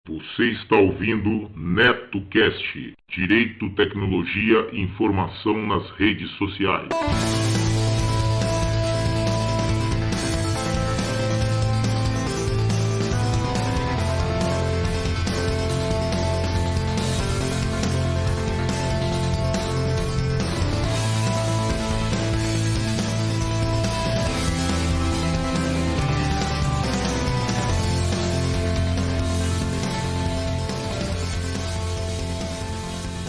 Você está ouvindo NetoCast, Direito, Tecnologia e Informação nas redes sociais.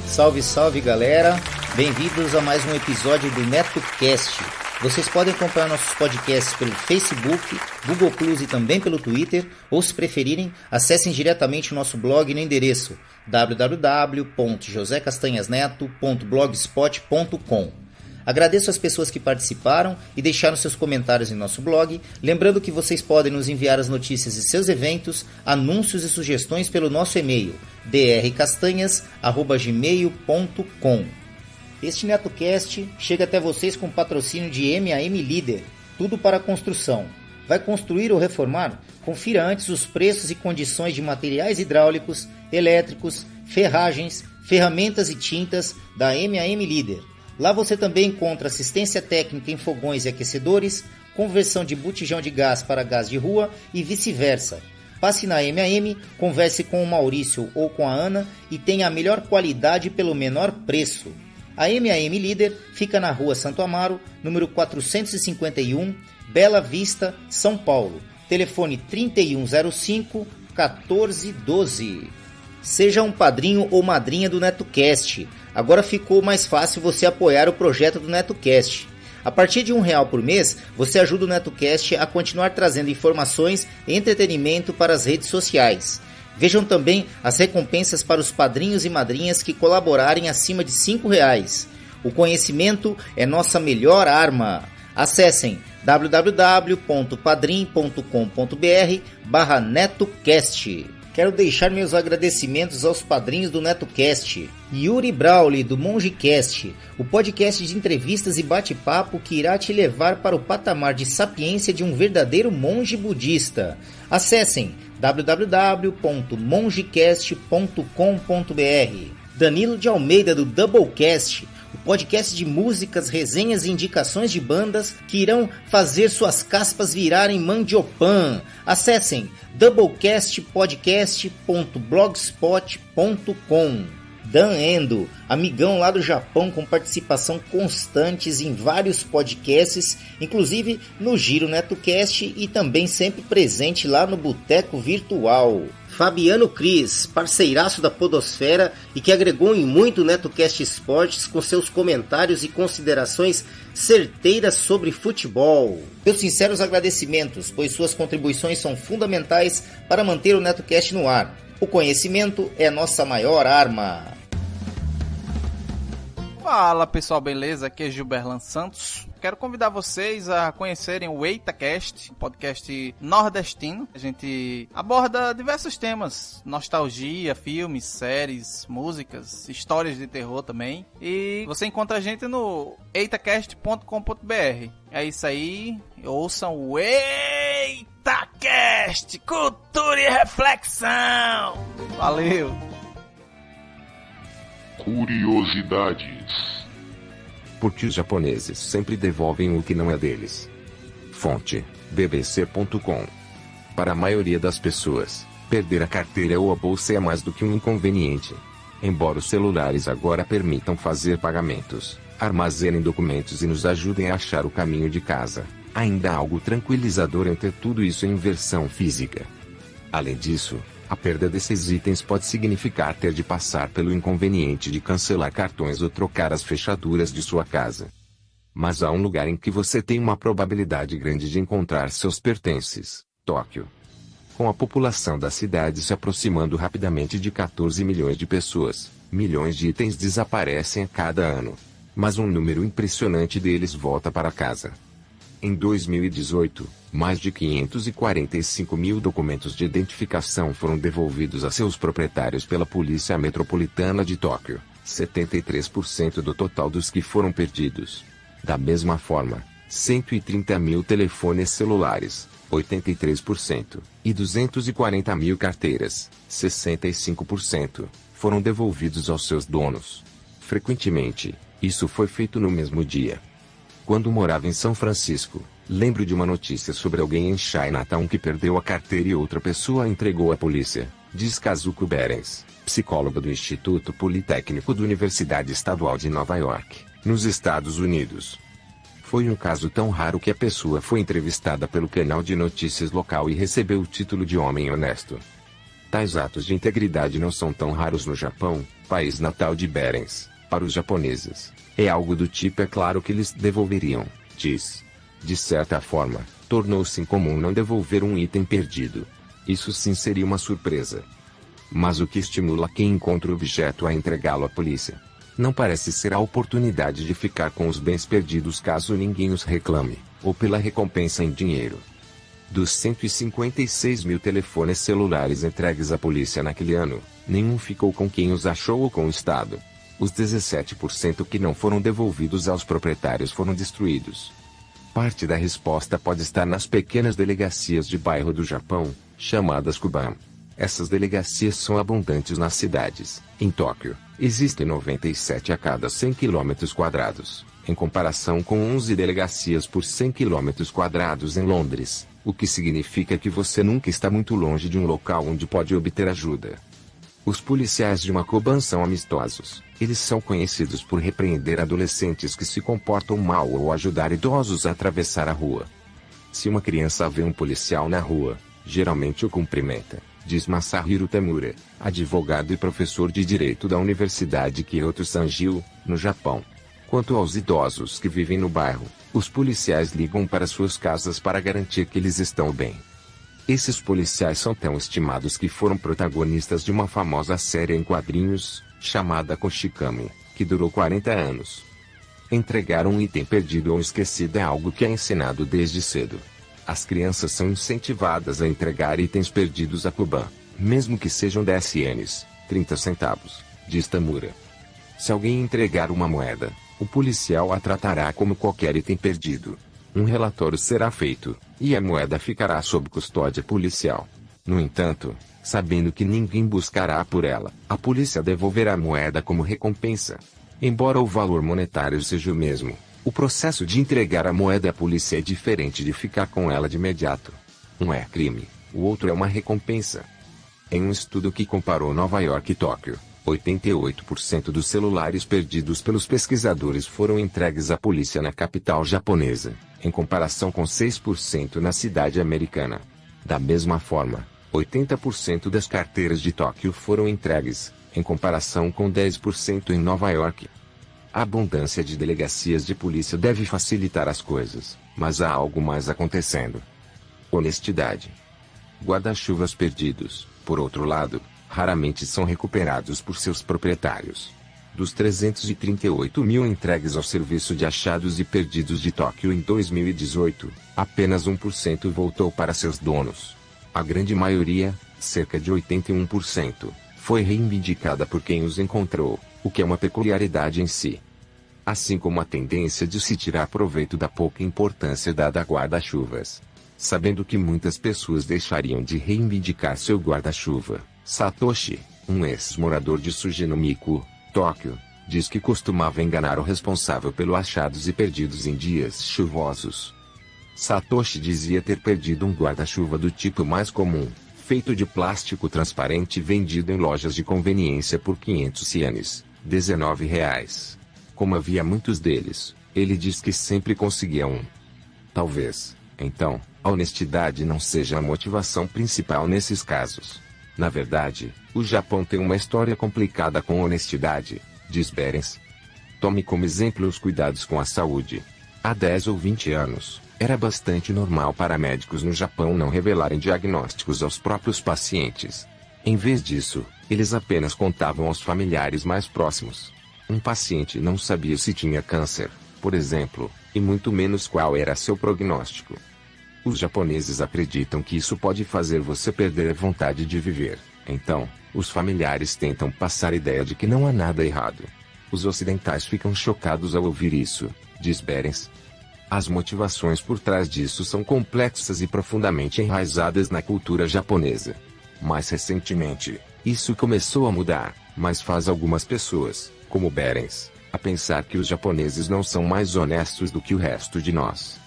Salve, salve galera, bem-vindos a mais um episódio do NetoCast. Vocês podem acompanhar nossos podcasts pelo Facebook, Google Plus e também pelo Twitter, ou se preferirem, acessem diretamente o nosso blog no endereço www.josecastanhasneto.blogspot.com. Agradeço as pessoas que participaram e deixaram seus comentários em nosso blog, lembrando que vocês podem nos enviar as notícias de seus eventos, anúncios e sugestões pelo nosso e-mail drcastanhas@gmail.com. Este NetoCast chega até vocês com patrocínio de MAM Líder, tudo para construção. Vai construir ou reformar? Confira antes os preços e condições de materiais hidráulicos, elétricos, ferragens, ferramentas e tintas da MAM Líder. Lá você também encontra assistência técnica em fogões e aquecedores, conversão de botijão de gás para gás de rua e vice-versa. Passe na MAM, converse com o Maurício ou com a Ana e tenha a melhor qualidade pelo menor preço. A MAM Líder fica na Rua Santo Amaro, número 451, Bela Vista, São Paulo. Telefone 3105-1412. Seja um padrinho ou madrinha do NetoCast. Agora ficou mais fácil você apoiar o projeto do NetoCast. A partir de R$1 por mês, você ajuda o NetoCast a continuar trazendo informações e entretenimento para as redes sociais. Vejam também as recompensas para os padrinhos e madrinhas que colaborarem acima de R$5. O conhecimento é nossa melhor arma. Acessem www.padrim.com.br/NetoCast. Quero deixar meus agradecimentos aos padrinhos do NetoCast. Yuri Brauli, do MongeCast, o podcast de entrevistas e bate-papo que irá te levar para o patamar de sapiência de um verdadeiro monge budista. Acessem www.mongecast.com.br. Danilo de Almeida, do Doublecast, o podcast de músicas, resenhas e indicações de bandas que irão fazer suas caspas virarem mandiopan. Acessem doublecastpodcast.blogspot.com. Dan Endo, amigão lá do Japão com participação constantes em vários podcasts, inclusive no Giro NetoCast e também sempre presente lá no Boteco Virtual. Fabiano Cris, parceiraço da Podosfera e que agregou em muito o NetoCast Esportes com seus comentários e considerações certeiras sobre futebol. Meus sinceros agradecimentos, pois suas contribuições são fundamentais para manter o NetoCast no ar. O conhecimento é nossa maior arma. Fala pessoal, beleza? Aqui é Gilberlan Santos. Quero convidar vocês a conhecerem o EitaCast, um podcast nordestino. A gente aborda diversos temas, nostalgia, filmes, séries, músicas, histórias de terror também. E você encontra a gente no eitacast.com.br. É isso aí, ouçam o EitaCast, cultura e reflexão. Valeu! Curiosidades. Porque os japoneses sempre devolvem o que não é deles. Fonte: bbc.com. Para a maioria das pessoas, perder a carteira ou a bolsa é mais do que um inconveniente. Embora os celulares agora permitam fazer pagamentos, armazenem documentos e nos ajudem a achar o caminho de casa, ainda há algo tranquilizador em ter tudo isso em versão física. Além disso, a perda desses itens pode significar ter de passar pelo inconveniente de cancelar cartões ou trocar as fechaduras de sua casa. Mas há um lugar em que você tem uma probabilidade grande de encontrar seus pertences: Tóquio. Com a população da cidade se aproximando rapidamente de 14 milhões de pessoas, milhões de itens desaparecem a cada ano. Mas um número impressionante deles volta para casa. Em 2018, mais de 545 mil documentos de identificação foram devolvidos a seus proprietários pela Polícia Metropolitana de Tóquio, 73% do total dos que foram perdidos. Da mesma forma, 130 mil telefones celulares, 83%, e 240 mil carteiras, 65%, foram devolvidos aos seus donos. Frequentemente, isso foi feito no mesmo dia. Quando morava em São Francisco, lembro de uma notícia sobre alguém em Chinatown que perdeu a carteira e outra pessoa a entregou à polícia, diz Kazuko Berens, psicóloga do Instituto Politécnico da Universidade Estadual de Nova York, nos Estados Unidos. Foi um caso tão raro que a pessoa foi entrevistada pelo canal de notícias local e recebeu o título de homem honesto. Tais atos de integridade não são tão raros no Japão, país natal de Berens. Para os japoneses, é algo do tipo é claro que eles devolveriam, diz. De certa forma, tornou-se incomum não devolver um item perdido. Isso sim seria uma surpresa. Mas o que estimula quem encontra o objeto a entregá-lo à polícia? Não parece ser a oportunidade de ficar com os bens perdidos caso ninguém os reclame, ou pela recompensa em dinheiro. Dos 156 mil telefones celulares entregues à polícia naquele ano, nenhum ficou com quem os achou ou com o Estado. Os 17% que não foram devolvidos aos proprietários foram destruídos. Parte da resposta pode estar nas pequenas delegacias de bairro do Japão, chamadas Kuban. Essas delegacias são abundantes nas cidades. Em Tóquio, existem 97 a cada 100 km², em comparação com 11 delegacias por 100 km² em Londres, o que significa que você nunca está muito longe de um local onde pode obter ajuda. Os policiais de uma Kuban são amistosos. Eles são conhecidos por repreender adolescentes que se comportam mal ou ajudar idosos a atravessar a rua. Se uma criança vê um policial na rua, geralmente o cumprimenta, diz Masahiro Tamura, advogado e professor de Direito da Universidade Kyoto Sanjil, no Japão. Quanto aos idosos que vivem no bairro, os policiais ligam para suas casas para garantir que eles estão bem. Esses policiais são tão estimados que foram protagonistas de uma famosa série em quadrinhos, chamada Koshikami, que durou 40 anos. Entregar um item perdido ou esquecido é algo que é ensinado desde cedo. As crianças são incentivadas a entregar itens perdidos a Kuban, mesmo que sejam 10 ienes, 30 centavos, diz Tamura. Se alguém entregar uma moeda, o policial a tratará como qualquer item perdido. Um relatório será feito, e a moeda ficará sob custódia policial. No entanto, sabendo que ninguém buscará por ela, a polícia devolverá a moeda como recompensa. Embora o valor monetário seja o mesmo, o processo de entregar a moeda à polícia é diferente de ficar com ela de imediato. Um é crime, o outro é uma recompensa. Em um estudo que comparou Nova York e Tóquio, 88% dos celulares perdidos pelos pesquisadores foram entregues à polícia na capital japonesa, em comparação com 6% na cidade americana. Da mesma forma, 80% das carteiras de Tóquio foram entregues, em comparação com 10% em Nova York. A abundância de delegacias de polícia deve facilitar as coisas, mas há algo mais acontecendo. Honestidade. Guarda-chuvas perdidos, por outro lado, raramente são recuperados por seus proprietários. Dos 338 mil entregues ao Serviço de Achados e Perdidos de Tóquio em 2018, apenas 1% voltou para seus donos. A grande maioria, cerca de 81%, foi reivindicada por quem os encontrou, o que é uma peculiaridade em si. Assim como a tendência de se tirar proveito da pouca importância dada a guarda-chuvas. Sabendo que muitas pessoas deixariam de reivindicar seu guarda-chuva, Satoshi, um ex-morador de Sujinomiku, Tóquio, diz que costumava enganar o responsável pelos achados e perdidos em dias chuvosos. Satoshi dizia ter perdido um guarda-chuva do tipo mais comum, feito de plástico transparente vendido em lojas de conveniência por 500 ienes, R$19. Como havia muitos deles, ele diz que sempre conseguia um. Talvez, então, a honestidade não seja a motivação principal nesses casos. Na verdade, o Japão tem uma história complicada com honestidade, diz Berens. Tome como exemplo os cuidados com a saúde. Há 10 ou 20 anos, era bastante normal para médicos no Japão não revelarem diagnósticos aos próprios pacientes. Em vez disso, eles apenas contavam aos familiares mais próximos. Um paciente não sabia se tinha câncer, por exemplo, e muito menos qual era seu prognóstico. Os japoneses acreditam que isso pode fazer você perder a vontade de viver. Então, os familiares tentam passar a ideia de que não há nada errado. Os ocidentais ficam chocados ao ouvir isso, diz Berens. As motivações por trás disso são complexas e profundamente enraizadas na cultura japonesa. Mais recentemente, isso começou a mudar, mas faz algumas pessoas, como Behrens, a pensar que os japoneses não são mais honestos do que o resto de nós.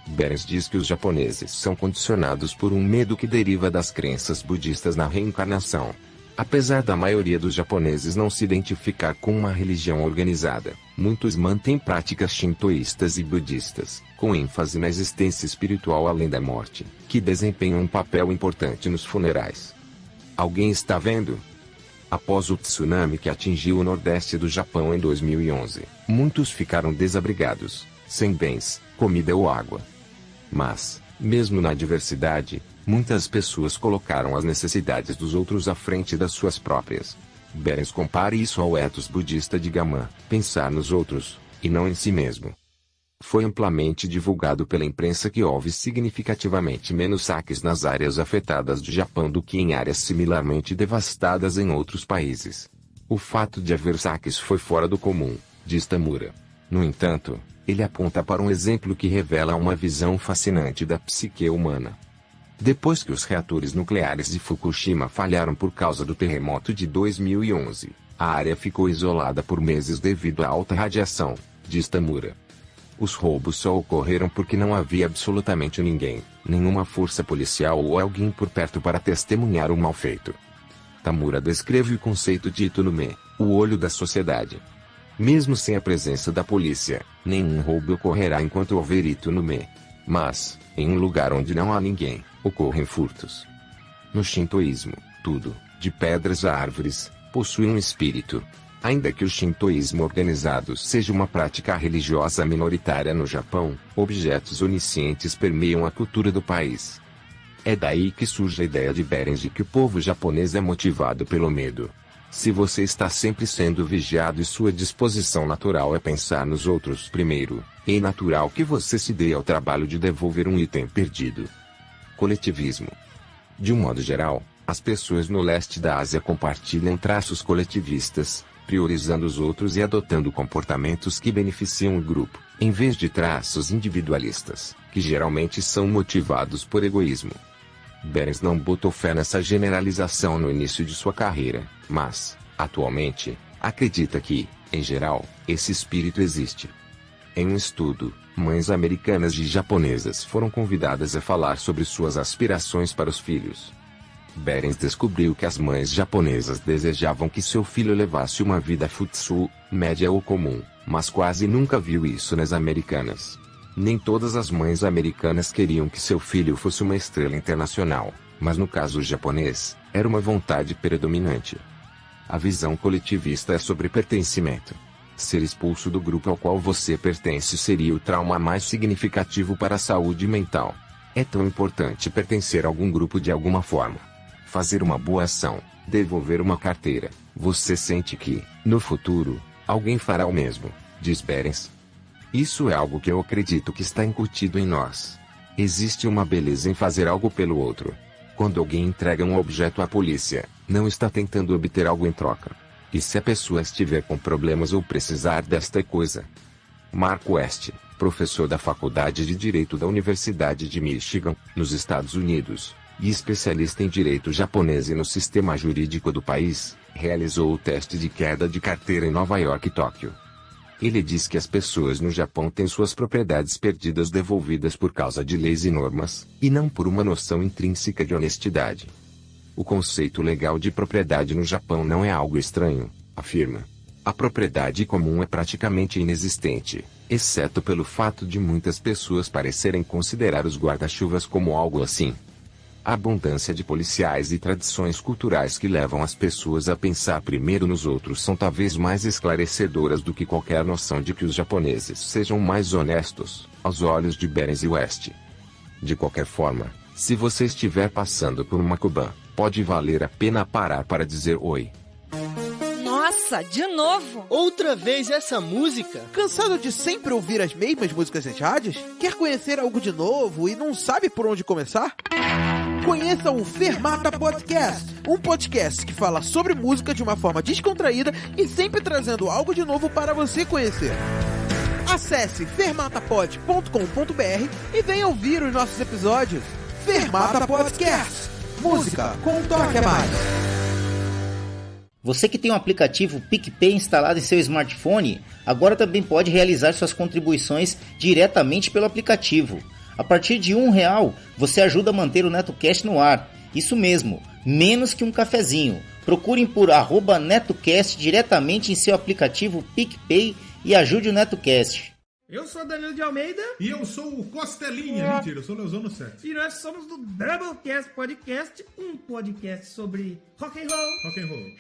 Behrens diz que os japoneses são condicionados por um medo que deriva das crenças budistas na reencarnação. Apesar da maioria dos japoneses não se identificar com uma religião organizada, muitos mantêm práticas shintoístas e budistas, com ênfase na existência espiritual além da morte, que desempenham um papel importante nos funerais. Alguém está vendo? Após o tsunami que atingiu o nordeste do Japão em 2011, muitos ficaram desabrigados, sem bens, comida ou água. Mas, mesmo na adversidade, muitas pessoas colocaram as necessidades dos outros à frente das suas próprias. Behrens compara isso ao ethos budista de Gaman, pensar nos outros, e não em si mesmo. Foi amplamente divulgado pela imprensa que houve significativamente menos saques nas áreas afetadas do Japão do que em áreas similarmente devastadas em outros países. O fato de haver saques foi fora do comum, diz Tamura. No entanto, ele aponta para um exemplo que revela uma visão fascinante da psique humana. Depois que os reatores nucleares de Fukushima falharam por causa do terremoto de 2011, a área ficou isolada por meses devido à alta radiação, diz Tamura. Os roubos só ocorreram porque não havia absolutamente ninguém, nenhuma força policial ou alguém por perto para testemunhar o mal feito. Tamura descreve o conceito de Itonume, o olho da sociedade. Mesmo sem a presença da polícia, nenhum roubo ocorrerá enquanto houver Itonume. Mas, em um lugar onde não há ninguém, ocorrem furtos. No shintoísmo, tudo, de pedras a árvores, possui um espírito. Ainda que o shintoísmo organizado seja uma prática religiosa minoritária no Japão, objetos oniscientes permeiam a cultura do país. É daí que surge a ideia de Behrens de que o povo japonês é motivado pelo medo. Se você está sempre sendo vigiado e sua disposição natural é pensar nos outros primeiro, é natural que você se dê ao trabalho de devolver um item perdido. Coletivismo. De um modo geral, as pessoas no leste da Ásia compartilham traços coletivistas, priorizando os outros e adotando comportamentos que beneficiam o grupo, em vez de traços individualistas, que geralmente são motivados por egoísmo. Behrens não botou fé nessa generalização no início de sua carreira, mas, atualmente, acredita que, em geral, esse espírito existe. Em um estudo, mães americanas e japonesas foram convidadas a falar sobre suas aspirações para os filhos. Behrens descobriu que as mães japonesas desejavam que seu filho levasse uma vida futsu, média ou comum, mas quase nunca viu isso nas americanas. Nem todas as mães americanas queriam que seu filho fosse uma estrela internacional, mas no caso japonês, era uma vontade predominante. A visão coletivista é sobre pertencimento. Ser expulso do grupo ao qual você pertence seria o trauma mais significativo para a saúde mental. É tão importante pertencer a algum grupo de alguma forma. Fazer uma boa ação, devolver uma carteira, você sente que, no futuro, alguém fará o mesmo, diz Behrens. Isso é algo que eu acredito que está incutido em nós. Existe uma beleza em fazer algo pelo outro. Quando alguém entrega um objeto à polícia, não está tentando obter algo em troca. E se a pessoa estiver com problemas ou precisar desta coisa? Mark West, professor da Faculdade de Direito da Universidade de Michigan, nos Estados Unidos, e especialista em direito japonês e no sistema jurídico do país, realizou o teste de queda de carteira em Nova York e Tóquio. Ele diz que as pessoas no Japão têm suas propriedades perdidas devolvidas por causa de leis e normas, e não por uma noção intrínseca de honestidade. O conceito legal de propriedade no Japão não é algo estranho, afirma. A propriedade comum é praticamente inexistente, exceto pelo fato de muitas pessoas parecerem considerar os guarda-chuvas como algo assim. A abundância de policiais e tradições culturais que levam as pessoas a pensar primeiro nos outros são talvez mais esclarecedoras do que qualquer noção de que os japoneses sejam mais honestos, aos olhos de Behrens e West. De qualquer forma, se você estiver passando por uma Kuban, pode valer a pena parar para dizer oi. Nossa, de novo! Outra vez essa música? Cansado de sempre ouvir as mesmas músicas nas rádios? Quer conhecer algo de novo e não sabe por onde começar? Conheça o Fermata Podcast, um podcast que fala sobre música de uma forma descontraída e sempre trazendo algo de novo para você conhecer. Acesse fermatapod.com.br e venha ouvir os nossos episódios. Fermata Podcast. Música com um toque a mais. Você que tem o aplicativo PicPay instalado em seu smartphone, agora também pode realizar suas contribuições diretamente pelo aplicativo. A partir de R$1, você ajuda a manter o NetoCast no ar. Isso mesmo, menos que um cafezinho. Procurem por @NetoCast diretamente em seu aplicativo PicPay e ajude o NetoCast. Eu sou Danilo de Almeida. E eu sou o Costelinha. Mentira, eu sou o Leozano 7. E nós somos do Doublecast Podcast, um podcast sobre rock and roll,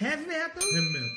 heavy metal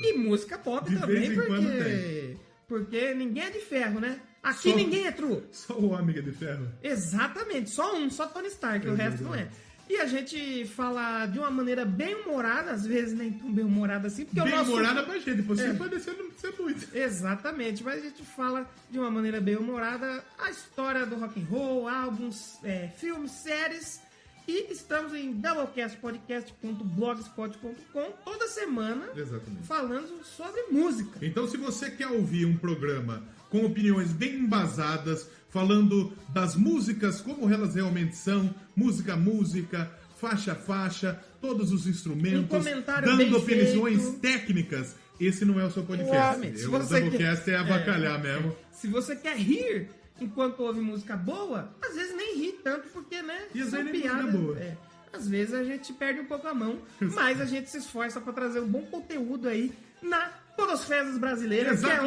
e música pop de também, vez em quando tem. Porque ninguém é de ferro, né? Aqui ninguém é true. Só o Amiga de Ferro. Exatamente, só Tony Stark, o resto não é. E a gente fala de uma maneira bem humorada, às vezes nem tão bem humorada assim, porque bem o nosso... humorada pra gente, você pode descer, não precisa muito. Exatamente, mas a gente fala de uma maneira bem humorada a história do rock and roll, álbuns, filmes, séries, e estamos em doublecastpodcast.blogspot.com toda semana. Exatamente. Falando sobre música. Então, se você quer ouvir um programa com opiniões bem embasadas, falando das músicas como elas realmente são, música, faixa, todos os instrumentos, dando opiniões técnicas, esse não é o seu podcast. O Doublecast é avacalhar mesmo. Se você quer rir enquanto ouve música boa, às vezes nem ri tanto, porque, né, e são piadas. Às vezes a gente perde um pouco a mão, mas a gente se esforça para trazer um bom conteúdo aí na podosfera brasileira, que é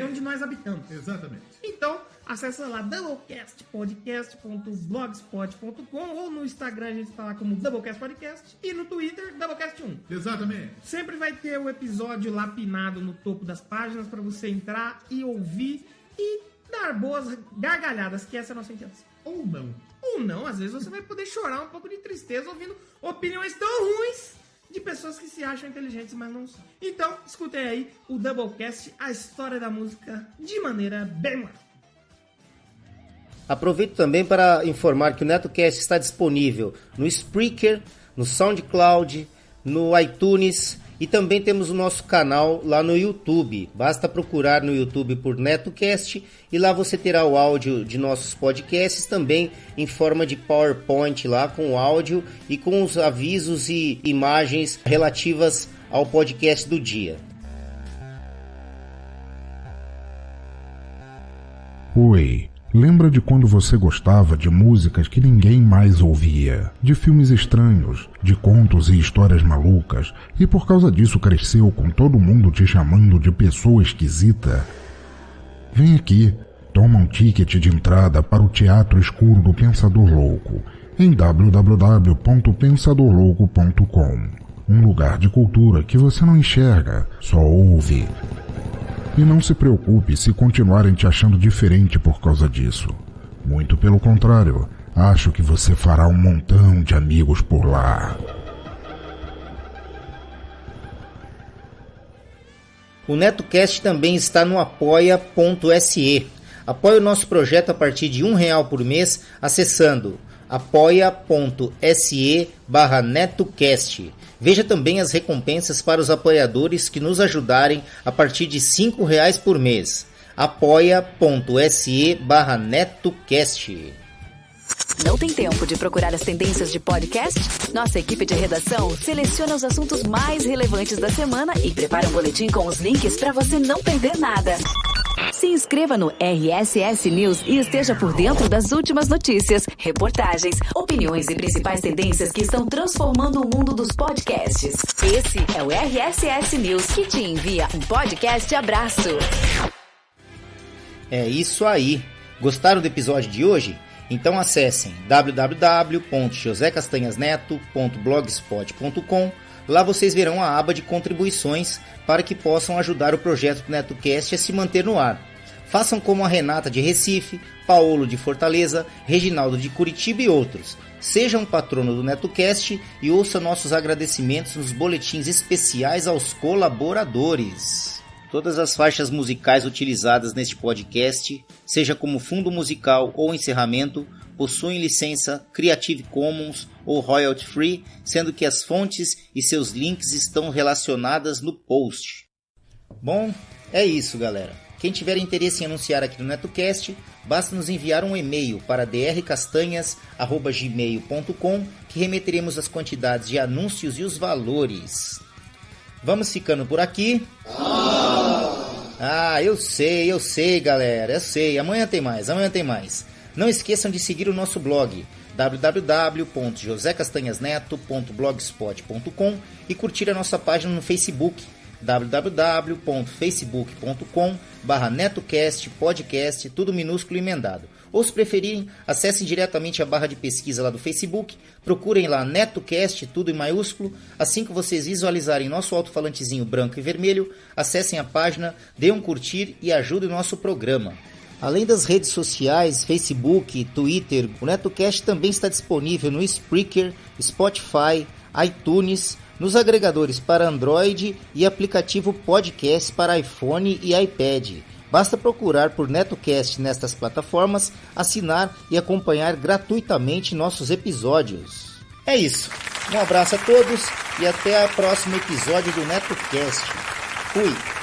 onde nós habitamos. Exatamente. Então, acessa lá doublecastpodcast.blogspot.com ou no Instagram a gente está lá como Doublecast Podcast e no Twitter Doublecast1. Exatamente. Sempre vai ter o episódio lá pinado no topo das páginas para você entrar e ouvir e dar boas gargalhadas, que essa é a nossa intenção. Ou não. Ou não, às vezes você vai poder chorar um pouco de tristeza ouvindo opiniões tão ruins de pessoas que se acham inteligentes, mas não são. Então, escutem aí o Doublecast, a história da música de maneira bem humorada. Aproveito também para informar que o NetoCast está disponível no Spreaker, no SoundCloud, no iTunes e também temos o nosso canal lá no YouTube. Basta procurar no YouTube por NetoCast e lá você terá o áudio de nossos podcasts também em forma de PowerPoint lá com o áudio e com os avisos e imagens relativas ao podcast do dia. Oi. Lembra de quando você gostava de músicas que ninguém mais ouvia, de filmes estranhos, de contos e histórias malucas, e por causa disso cresceu com todo mundo te chamando de pessoa esquisita? Vem aqui, toma um ticket de entrada para o Teatro Escuro do Pensador Louco, em www.pensadorlouco.com. Um lugar de cultura que você não enxerga, só ouve. E não se preocupe se continuarem te achando diferente por causa disso. Muito pelo contrário, acho que você fará um montão de amigos por lá. O NetoCast também está no apoia.se. Apoie o nosso projeto a partir de R$1 por mês acessando apoia.se/NetoCast. Veja também as recompensas para os apoiadores que nos ajudarem a partir de R$5 por mês. apoia.se/NetoCast. Não tem tempo de procurar as tendências de podcast? Nossa equipe de redação seleciona os assuntos mais relevantes da semana e prepara um boletim com os links para você não perder nada. Se inscreva no RSS News e esteja por dentro das últimas notícias, reportagens, opiniões e principais tendências que estão transformando o mundo dos podcasts. Esse é o RSS News, que te envia um podcast abraço. É isso aí. Gostaram do episódio de hoje? Então acessem www.josecastanhasneto.blogspot.com. Lá vocês verão a aba de contribuições para que possam ajudar o projeto do NetoCast a se manter no ar. Façam como a Renata de Recife, Paulo de Fortaleza, Reginaldo de Curitiba e outros. Seja um patrono do NetoCast e ouça nossos agradecimentos nos boletins especiais aos colaboradores. Todas as faixas musicais utilizadas neste podcast, seja como fundo musical ou encerramento, possuem licença Creative Commons ou Royalty Free, sendo que as fontes e seus links estão relacionadas no post. Bom, é isso, galera. Quem tiver interesse em anunciar aqui no NetoCast, basta nos enviar um e-mail para drcastanhas@gmail.com que remeteremos as quantidades de anúncios e os valores. Vamos ficando por aqui. Eu sei, galera, eu sei. Amanhã tem mais. Não esqueçam de seguir o nosso blog www.josecastanhasneto.blogspot.com e curtir a nossa página no Facebook www.facebook.com/netocast podcast, tudo minúsculo e emendado. Ou se preferirem, acessem diretamente a barra de pesquisa lá do Facebook, procurem lá NetoCast, tudo em maiúsculo. Assim que vocês visualizarem nosso alto-falantezinho branco e vermelho, acessem a página, dêem um curtir e ajudem o nosso programa. Além das redes sociais, Facebook, Twitter, o NetoCast também está disponível no Spreaker, Spotify, iTunes, nos agregadores para Android e aplicativo podcast para iPhone e iPad. Basta procurar por NetoCast nestas plataformas, assinar e acompanhar gratuitamente nossos episódios. É isso. Um abraço a todos e até o próximo episódio do NetoCast. Fui!